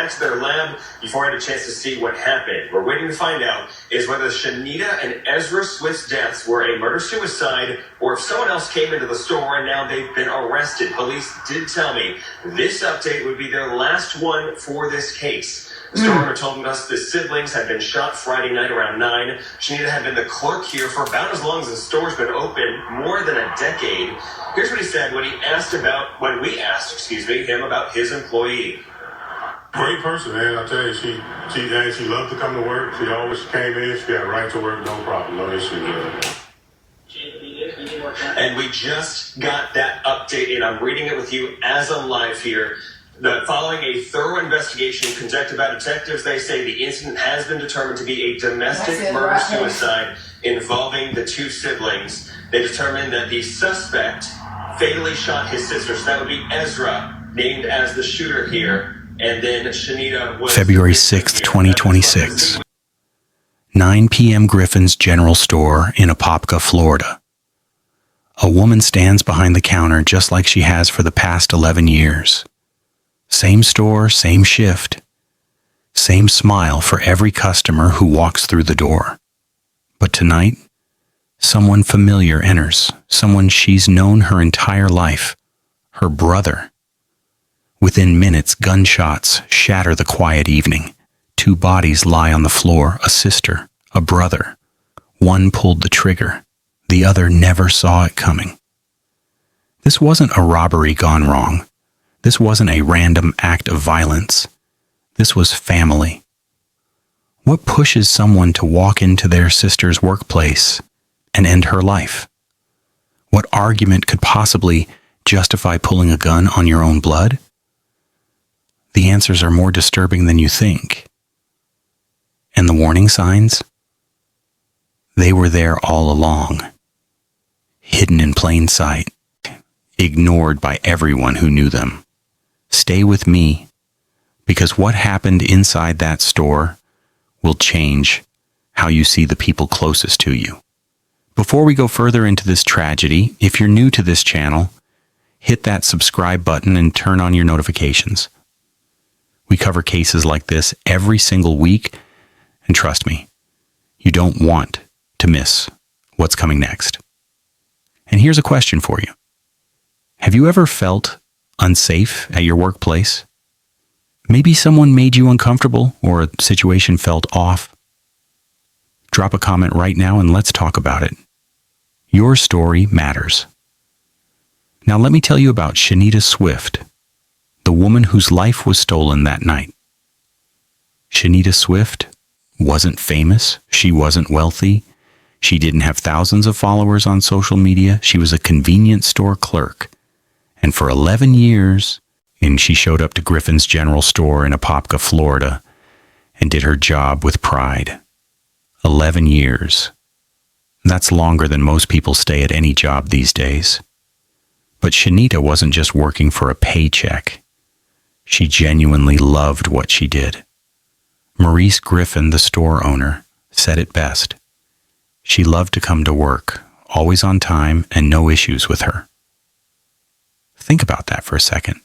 back to their lab before I had a chance to see what happened. We're waiting to find out is whether Schenita and Ezra Swift's deaths were a murder-suicide or if someone else came into the store and now they've been arrested. Police did tell me this update would be their last one for this case. The store owner told us the siblings had been shot Friday night around 9. Schenita had been the clerk here for about as long as the store's been open, more than a decade. Here's what he said when we asked him about his employee. Great person, man. I tell you, she loved to come to work. She always came in. She got right to work, no problem, no issue with it. And we just got that update, and I'm reading it with you as I'm live here. Following a thorough investigation conducted by detectives, they say the incident has been determined to be a domestic murder-suicide involving the two siblings. They determined that the suspect fatally shot his sister, so that would be Ezra, named as the shooter here, and then Schenita was... February 6th, 2026. 9 p.m. Griffin's General Store in Apopka, Florida. A woman stands behind the counter just like she has for the past 11 years. Same store, same shift, same smile for every customer who walks through the door. But tonight, someone familiar enters, someone she's known her entire life, her brother. Within minutes, gunshots shatter the quiet evening. 2 bodies lie on the floor, a sister, a brother. One pulled the trigger, the other never saw it coming. This wasn't a robbery gone wrong. This wasn't a random act of violence. This was family. What pushes someone to walk into their sister's workplace and end her life? What argument could possibly justify pulling a gun on your own blood? The answers are more disturbing than you think. And the warning signs? They were there all along, hidden in plain sight, ignored by everyone who knew them. Stay with me, because what happened inside that store will change how you see the people closest to you. Before we go further into this tragedy, if you're new to this channel, hit that subscribe button and turn on your notifications. We cover cases like this every single week, and trust me, you don't want to miss what's coming next. And here's a question for you. Have you ever felt unsafe at your workplace? Maybe someone made you uncomfortable or a situation felt off. Drop a comment right now and let's talk about it. Your story matters. Now let me tell you about Schenita Swift, the woman whose life was stolen that night. Schenita Swift wasn't famous. She wasn't wealthy. She didn't have thousands of followers on social media. She was a convenience store clerk. And for 11 years, she showed up to Griffin's General Store in Apopka, Florida, and did her job with pride. 11 years. That's longer than most people stay at any job these days. But Schenita wasn't just working for a paycheck. She genuinely loved what she did. Maurice Griffin, the store owner, said it best. She loved to come to work, always on time and no issues with her. Think about that for a second.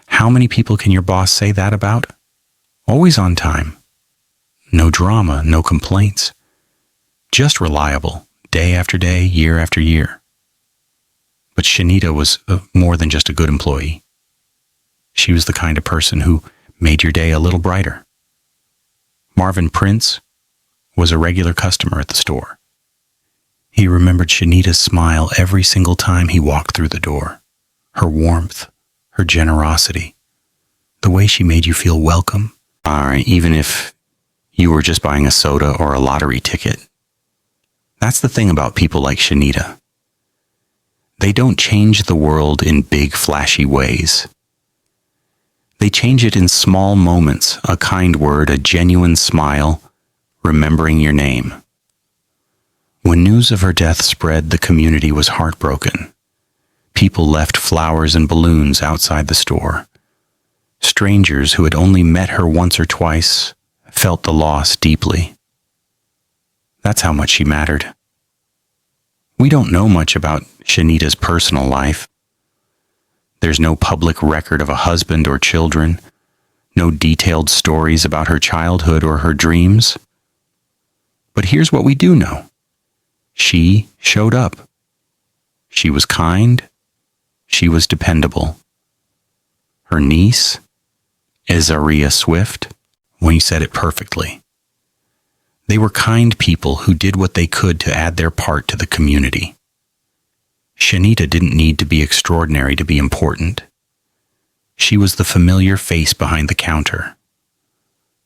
How many people can your boss say that about? Always on time. No drama, no complaints. Just reliable, day after day, year after year. But Schenita was more than just a good employee. She was the kind of person who made your day a little brighter. Marvin Prince was a regular customer at the store. He remembered Schenita's smile every single time he walked through the door. Her warmth, her generosity, the way she made you feel welcome. Even if you were just buying a soda or a lottery ticket. That's the thing about people like Schenita. They don't change the world in big, flashy ways. They change it in small moments, a kind word, a genuine smile, remembering your name. When news of her death spread, the community was heartbroken. People left flowers and balloons outside the store. Strangers who had only met her once or twice felt the loss deeply. That's how much she mattered. We don't know much about Schenita's personal life. There's no public record of a husband or children, no detailed stories about her childhood or her dreams. But here's what we do know. She showed up. She was kind. She was dependable. Her niece, Schenita Swift, well, you said it perfectly. They were kind people who did what they could to add their part to the community. Schenita didn't need to be extraordinary to be important. She was the familiar face behind the counter,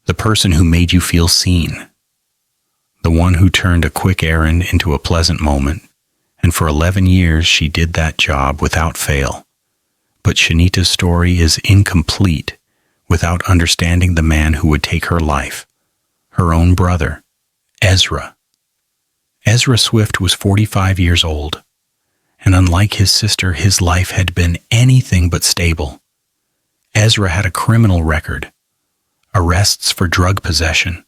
the person who made you feel seen, the one who turned a quick errand into a pleasant moment, and for 11 years she did that job without fail. But Schenita's story is incomplete without understanding the man who would take her life, her own brother, Ezra. Ezra Swift was 45 years old, and unlike his sister, his life had been anything but stable. Ezra had a criminal record, arrests for drug possession,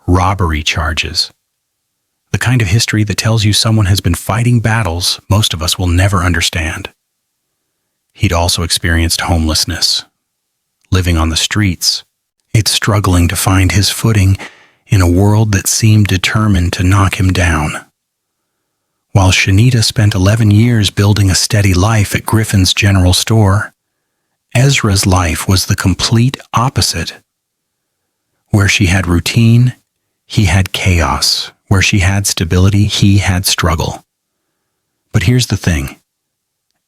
robbery charges, the kind of history that tells you someone has been fighting battles most of us will never understand. He'd also experienced homelessness, living on the streets. It's struggling to find his footing in a world that seemed determined to knock him down. While Schenita spent 11 years building a steady life at Griffin's General Store, Ezra's life was the complete opposite. Where she had routine, he had chaos. Where she had stability, he had struggle. But here's the thing.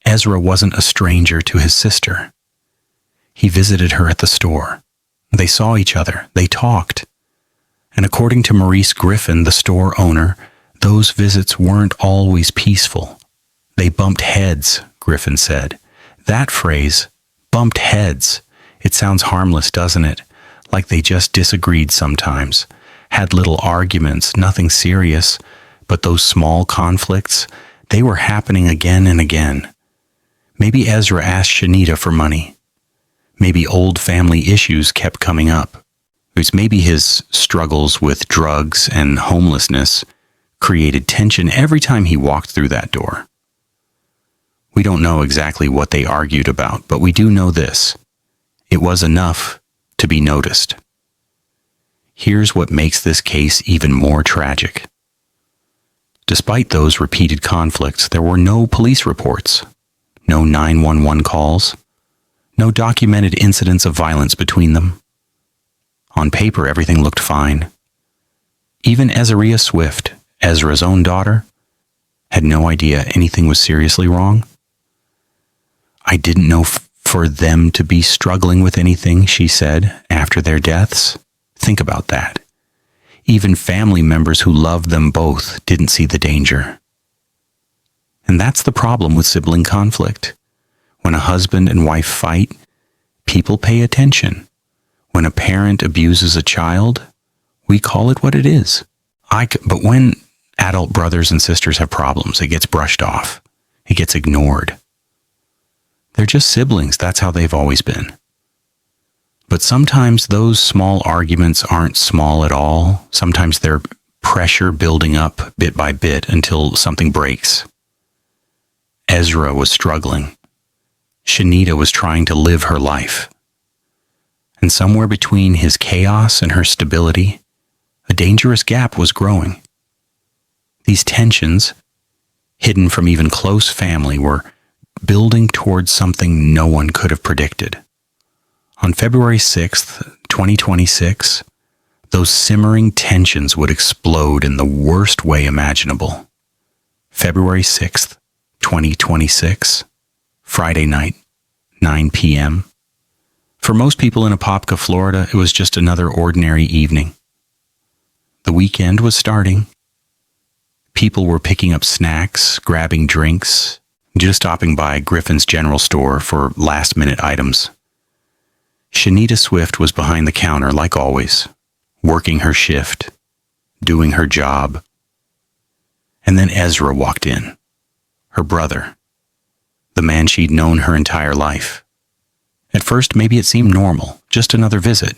Ezra wasn't a stranger to his sister. He visited her at the store. They saw each other. They talked. And according to Maurice Griffin, the store owner, those visits weren't always peaceful. They bumped heads, Griffin said. That phrase, bumped heads, it sounds harmless, doesn't it? Like they just disagreed sometimes, had little arguments, nothing serious, but those small conflicts, they were happening again and again. Maybe Ezra asked Schenita for money. Maybe old family issues kept coming up. Maybe his struggles with drugs and homelessness created tension every time he walked through that door. We don't know exactly what they argued about, but we do know this. It was enough to be noticed. Here's what makes this case even more tragic. Despite those repeated conflicts, there were no police reports, no 911 calls, no documented incidents of violence between them. On paper, everything looked fine. Even Schenita Swift, Ezra's own daughter, had no idea anything was seriously wrong. I didn't know for them to be struggling with anything, she said, after their deaths. Think about that. Even family members who loved them both didn't see the danger. And that's the problem with sibling conflict. When a husband and wife fight, people pay attention. When a parent abuses a child, we call it what it is. But when adult brothers and sisters have problems, it gets brushed off. It gets ignored. They're just siblings. That's how they've always been. But sometimes those small arguments aren't small at all. Sometimes they're pressure building up bit by bit until something breaks. Ezra was struggling. Schenita was trying to live her life. And somewhere between his chaos and her stability, a dangerous gap was growing. These tensions, hidden from even close family, were building towards something no one could have predicted. On February 6th, 2026, those simmering tensions would explode in the worst way imaginable. February 6th, 2026, Friday night, 9 p.m. For most people in Apopka, Florida, it was just another ordinary evening. The weekend was starting. People were picking up snacks, grabbing drinks, just stopping by Griffin's General Store for last-minute items. Schenita Swift was behind the counter, like always, working her shift, doing her job. And then Ezra walked in, her brother, the man she'd known her entire life. At first, maybe it seemed normal, just another visit.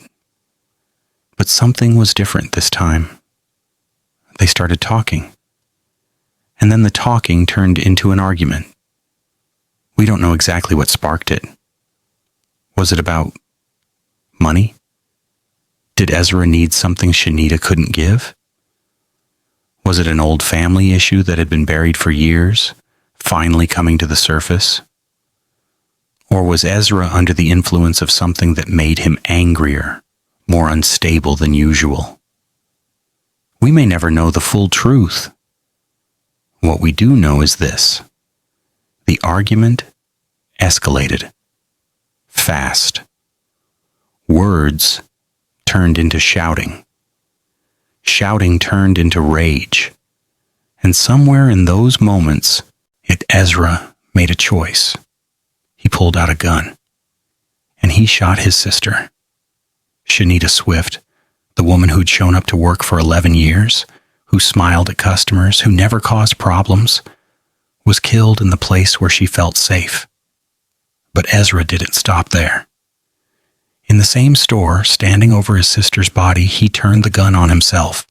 But something was different this time. They started talking. And then the talking turned into an argument. We don't know exactly what sparked it. Was it about money? Did Ezra need something Schenita couldn't give? Was it an old family issue that had been buried for years, finally coming to the surface? Or was Ezra under the influence of something that made him angrier, more unstable than usual? We may never know the full truth. What we do know is this: the argument escalated fast. Words turned into shouting. Shouting turned into rage. And somewhere in those moments, Ezra made a choice. He pulled out a gun, and he shot his sister. Schenita Swift, the woman who'd shown up to work for 11 years, who smiled at customers, who never caused problems, was killed in the place where she felt safe. But Ezra didn't stop there. In the same store, standing over his sister's body, he turned the gun on himself.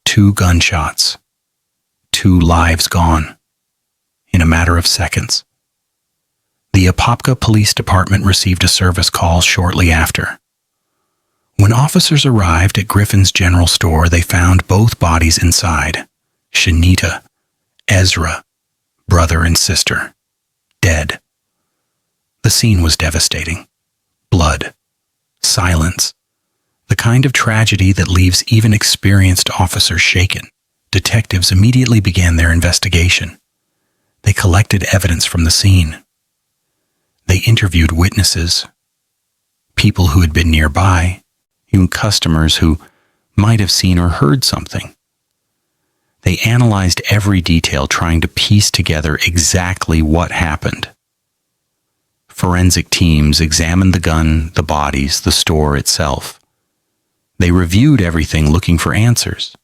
2 gunshots. 2 lives gone. In a matter of seconds. The Apopka Police Department received a service call shortly after. When officers arrived at Griffin's General Store, they found both bodies inside. Schenita, Ezra, brother and sister, dead. The scene was devastating. Blood. Silence. The kind of tragedy that leaves even experienced officers shaken. Detectives immediately began their investigation. They collected evidence from the scene. They interviewed witnesses, people who had been nearby, even customers who might have seen or heard something. They analyzed every detail, trying to piece together exactly what happened. Forensic teams examined the gun, the bodies, the store itself. They reviewed everything, looking for answers.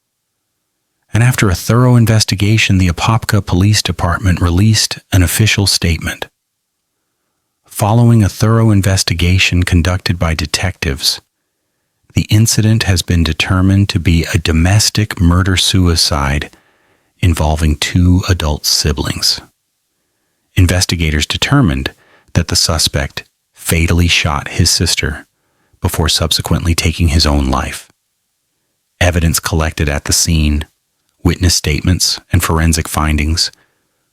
And after a thorough investigation, the Apopka Police Department released an official statement. Following a thorough investigation conducted by detectives, the incident has been determined to be a domestic murder-suicide involving 2 adult siblings. Investigators determined that the suspect fatally shot his sister before subsequently taking his own life. Evidence collected at the scene, witness statements, and forensic findings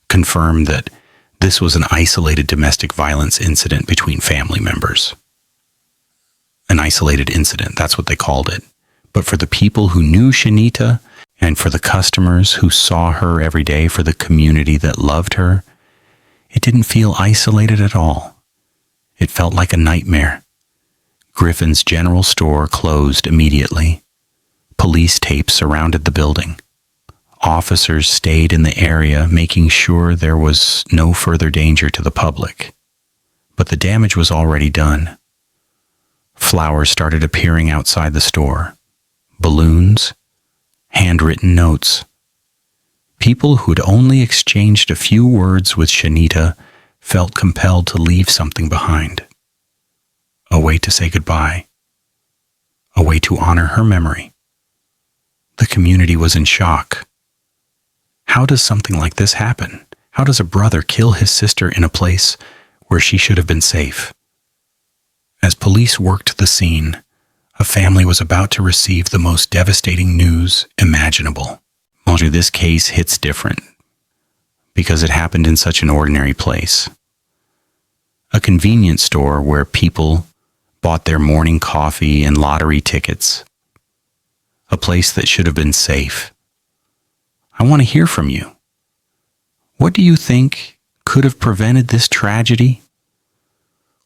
confirm that this was an isolated domestic violence incident between family members. An isolated incident, that's what they called it. But for the people who knew Schenita, and for the customers who saw her every day, for the community that loved her, it didn't feel isolated at all. It felt like a nightmare. Griffin's General Store closed immediately. Police tape surrounded the building. Officers stayed in the area, making sure there was no further danger to the public. But the damage was already done. Flowers started appearing outside the store. Balloons, handwritten notes. People who'd only exchanged a few words with Schenita felt compelled to leave something behind. A way to say goodbye. A way to honor her memory. The community was in shock. How does something like this happen? How does a brother kill his sister in a place where she should have been safe? As police worked the scene, a family was about to receive the most devastating news imaginable. This case hits different because it happened in such an ordinary place. A convenience store where people bought their morning coffee and lottery tickets. A place that should have been safe. I want to hear from you. What do you think could have prevented this tragedy?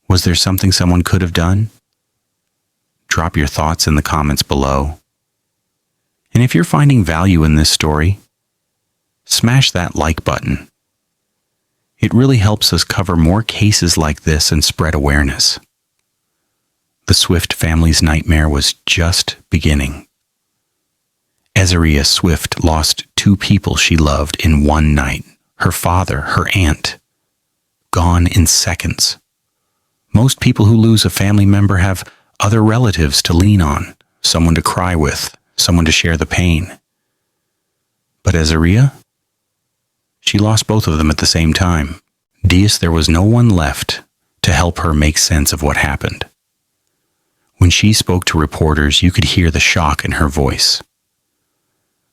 Was there something someone could have done? Drop your thoughts in the comments below. And if you're finding value in this story, smash that like button. It really helps us cover more cases like this and spread awareness. The Swift family's nightmare was just beginning. Ezra Swift lost 2 people she loved in one night. Her father, her aunt, gone in seconds. Most people who lose a family member have other relatives to lean on, someone to cry with, someone to share the pain. But Ezra? She lost both of them at the same time. There was no one left to help her make sense of what happened. When she spoke to reporters, you could hear the shock in her voice.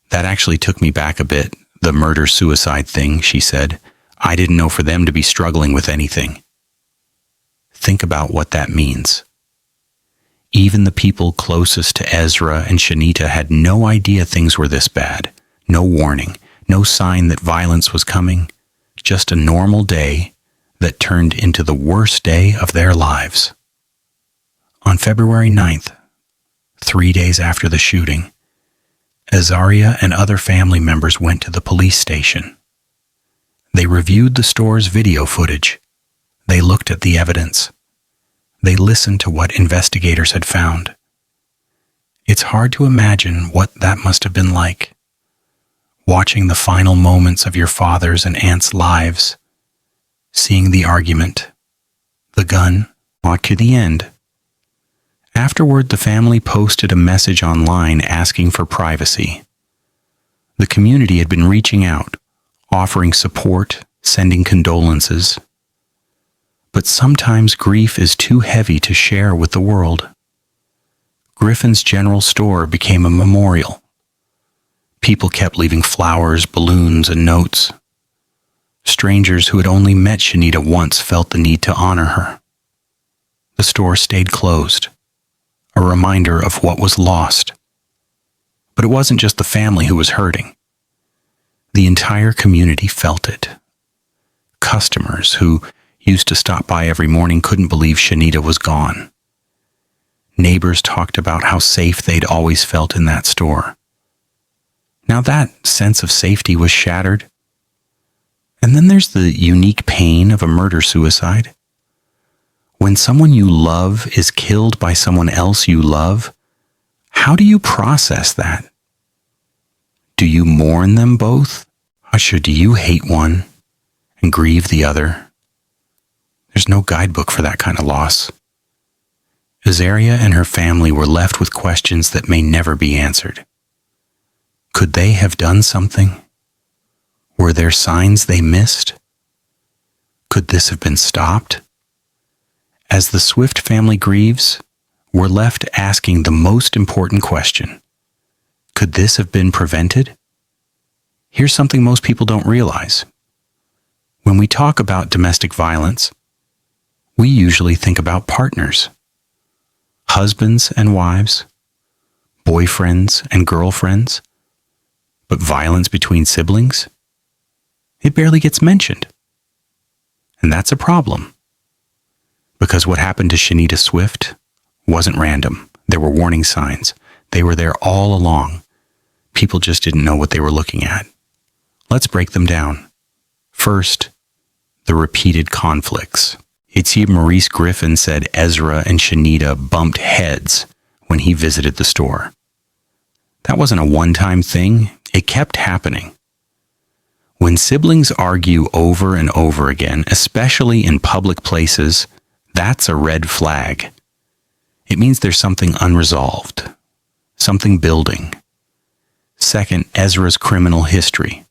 That actually took me back a bit, the murder-suicide thing, she said. I didn't know for them to be struggling with anything. Think about what that means. Even the people closest to Ezra and Schenita had no idea things were this bad. No warning, no sign that violence was coming. Just a normal day that turned into the worst day of their lives. On February 9th, 3 days after the shooting, Azaria and other family members went to the police station. They reviewed the store's video footage. They looked at the evidence. They listened to what investigators had found. It's hard to imagine what that must have been like. Watching the final moments of your father's and aunt's lives, seeing the argument, the gun, brought to the end. Afterward, the family posted a message online asking for privacy. The community had been reaching out, offering support, sending condolences. But sometimes grief is too heavy to share with the world. Griffin's General Store became a memorial. People kept leaving flowers, balloons, and notes. Strangers who had only met Schenita once felt the need to honor her. The store stayed closed, a reminder of what was lost. But it wasn't just the family who was hurting. The entire community felt it. Customers who used to stop by every morning couldn't believe Schenita was gone. Neighbors talked about how safe they'd always felt in that store. Now that sense of safety was shattered. And then there's the unique pain of a murder-suicide. When someone you love is killed by someone else you love, how do you process that? Do you mourn them both? Or do you hate one and grieve the other? There's no guidebook for that kind of loss. Azaria and her family were left with questions that may never be answered. Could they have done something? Were there signs they missed? Could this have been stopped? As the Swift family grieves, we're left asking the most important question. Could this have been prevented? Here's something most people don't realize. When we talk about domestic violence, we usually think about partners, husbands and wives, boyfriends and girlfriends, but violence between siblings? It barely gets mentioned. And that's a problem. Because what happened to Schenita Swift wasn't random. There were warning signs. They were there all along. People just didn't know what they were looking at. Let's break them down. First, the repeated conflicts. Itzy Maurice Griffin said Ezra and Schenita bumped heads when he visited the store. That wasn't a one-time thing. It kept happening. When siblings argue over and over again, especially in public places, that's a red flag. It means there's something unresolved, something building. Second, Ezra's criminal history.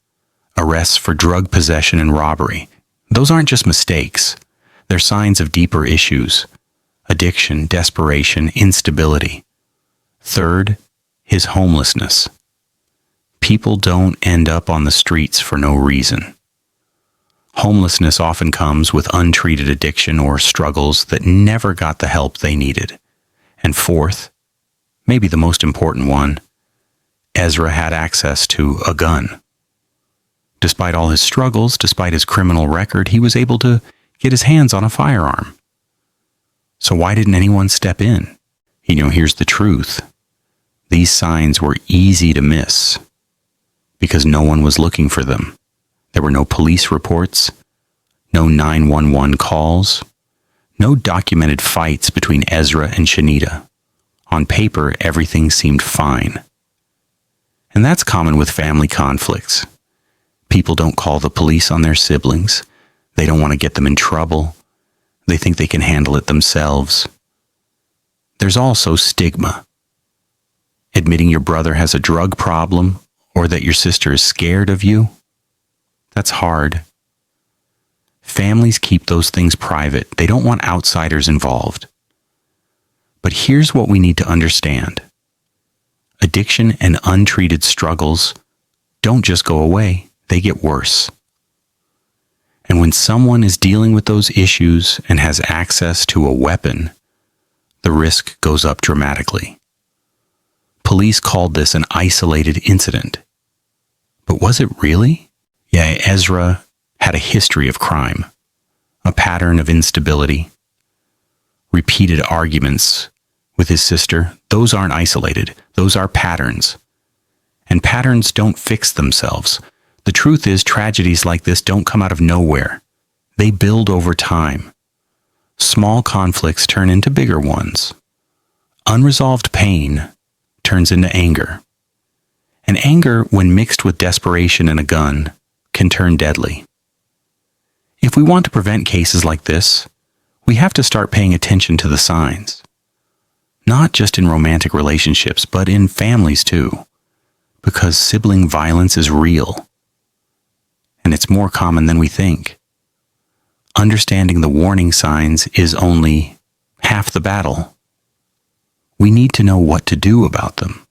Arrests for drug possession and robbery. Those aren't just mistakes. They're signs of deeper issues. Addiction, desperation, instability. Third, his homelessness. People don't end up on the streets for no reason. Homelessness often comes with untreated addiction or struggles that never got the help they needed. And fourth, maybe the most important one, Ezra had access to a gun. Despite all his struggles, despite his criminal record, he was able to get his hands on a firearm. So why didn't anyone step in? Here's the truth. These signs were easy to miss because no one was looking for them. There were no police reports, no 911 calls, no documented fights between Ezra and Schenita. On paper, everything seemed fine. And that's common with family conflicts. People don't call the police on their siblings. They don't want to get them in trouble. They think they can handle it themselves. There's also stigma. Admitting your brother has a drug problem or that your sister is scared of you, that's hard. Families keep those things private. They don't want outsiders involved. But here's what we need to understand. Addiction and untreated struggles don't just go away, they get worse. And when someone is dealing with those issues and has access to a weapon, the risk goes up dramatically. Police called this an isolated incident. But was it really? Yeah, Ezra had a history of crime, a pattern of instability, repeated arguments with his sister. Those aren't isolated. Those are patterns. And patterns don't fix themselves. The truth is, tragedies like this don't come out of nowhere. They build over time. Small conflicts turn into bigger ones. Unresolved pain turns into anger. And anger, when mixed with desperation and a gun, can turn deadly. If we want to prevent cases like this, we have to start paying attention to the signs. Not just in romantic relationships, but in families too. Because sibling violence is real. And it's more common than we think. Understanding the warning signs is only half the battle. We need to know what to do about them.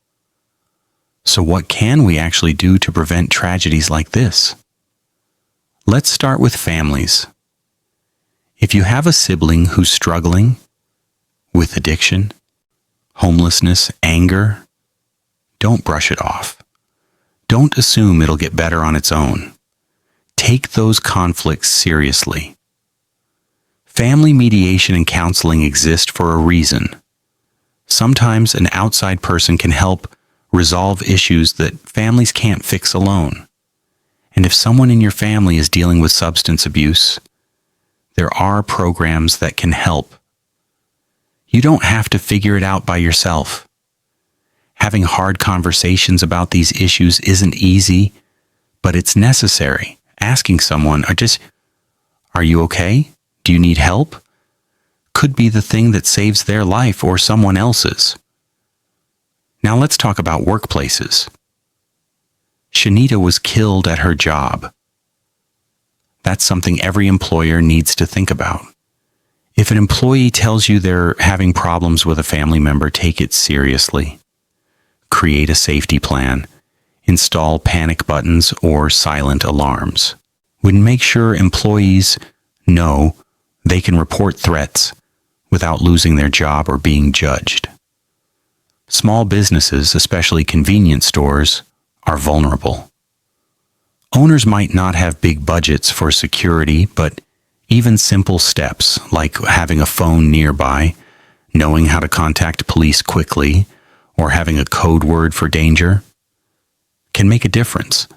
So what can we actually do to prevent tragedies like this? Let's start with families. If you have a sibling who's struggling with addiction, homelessness, anger, don't brush it off. Don't assume it'll get better on its own. Take those conflicts seriously. Family mediation and counseling exist for a reason. Sometimes an outside person can help resolve issues that families can't fix alone. And if someone in your family is dealing with substance abuse, there are programs that can help. You don't have to figure it out by yourself. Having hard conversations about these issues isn't easy, but it's necessary. Asking someone, are you okay? Do you need help? Could be the thing that saves their life or someone else's. Now let's talk about workplaces. Schenita was killed at her job. That's something every employer needs to think about. If an employee tells you they're having problems with a family member, take it seriously. Create a safety plan. Install panic buttons or silent alarms. Make sure employees know they can report threats without losing their job or being judged. Small businesses, especially convenience stores, are vulnerable. Owners might not have big budgets for security, but even simple steps like having a phone nearby, knowing how to contact police quickly, or having a code word for danger can make a difference.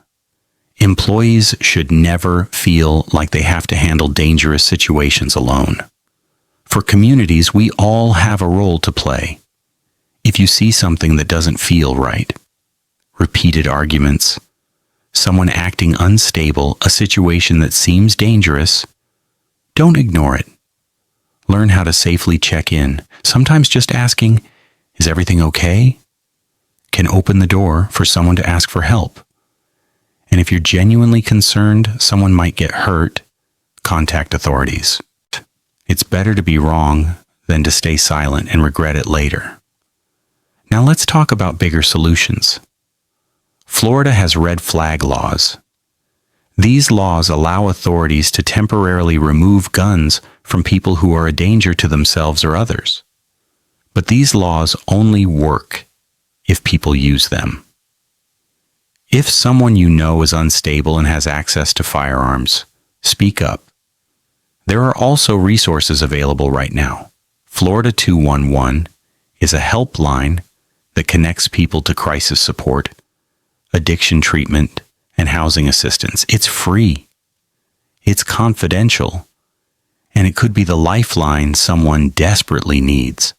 Employees should never feel like they have to handle dangerous situations alone. For communities, we all have a role to play. If you see something that doesn't feel right, repeated arguments, someone acting unstable, a situation that seems dangerous, don't ignore it. Learn how to safely check in. Sometimes just asking, "Is everything okay?" can open the door for someone to ask for help. And if you're genuinely concerned someone might get hurt, contact authorities. It's better to be wrong than to stay silent and regret it later. Now let's talk about bigger solutions. Florida has red flag laws. These laws allow authorities to temporarily remove guns from people who are a danger to themselves or others. But these laws only work if people use them. If someone you know is unstable and has access to firearms, speak up. There are also resources available right now. Florida 211 is a helpline that connects people to crisis support, addiction treatment, and housing assistance. It's free. It's confidential. And it could be the lifeline someone desperately needs.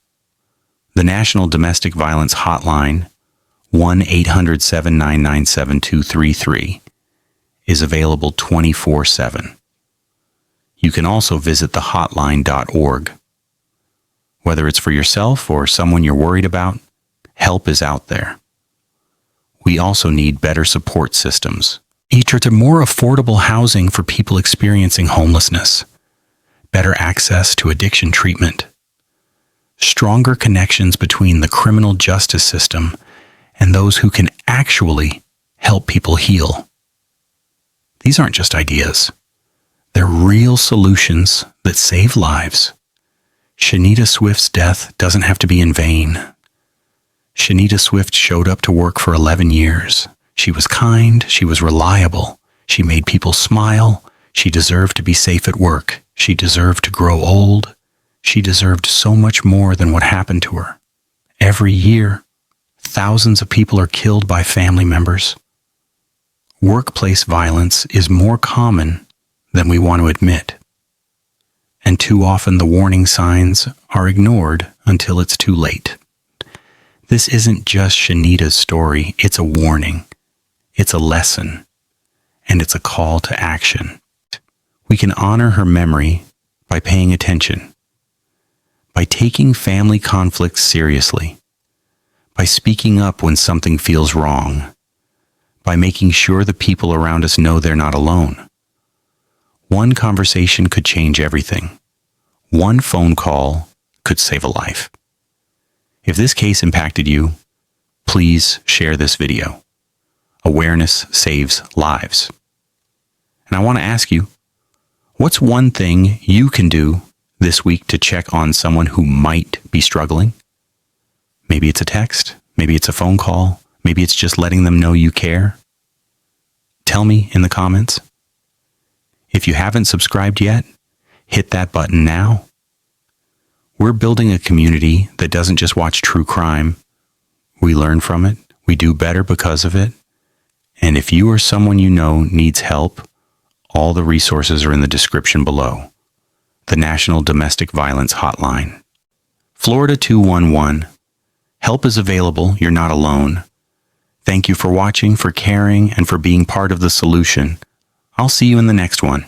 The National Domestic Violence Hotline, 1-800-799-7233, is available 24/7. You can also visit thehotline.org. Whether it's for yourself or someone you're worried about, help is out there. We also need better support systems. To more affordable housing for people experiencing homelessness, better access to addiction treatment, stronger connections between the criminal justice system and those who can actually help people heal. These aren't just ideas. They're real solutions that save lives. Schenita Swift's death doesn't have to be in vain. Schenita Swift showed up to work for 11 years. She was kind, she was reliable, she made people smile, she deserved to be safe at work, she deserved to grow old, she deserved so much more than what happened to her. Every year, thousands of people are killed by family members. Workplace violence is more common than we want to admit. And too often the warning signs are ignored until it's too late. This isn't just Schenita's story, it's a warning, it's a lesson, and it's a call to action. We can honor her memory by paying attention, by taking family conflicts seriously, by speaking up when something feels wrong, by making sure the people around us know they're not alone. One conversation could change everything. One phone call could save a life. If this case impacted you, please share this video. Awareness saves lives. And I want to ask you, what's one thing you can do this week to check on someone who might be struggling? Maybe it's a text, maybe it's a phone call, maybe it's just letting them know you care. Tell me in the comments. If you haven't subscribed yet, hit that button now. We're building a community that doesn't just watch true crime. We learn from it. We do better because of it. And if you or someone you know needs help, all the resources are in the description below. The National Domestic Violence Hotline. Florida 211. Help is available. You're not alone. Thank you for watching, for caring, and for being part of the solution. I'll see you in the next one.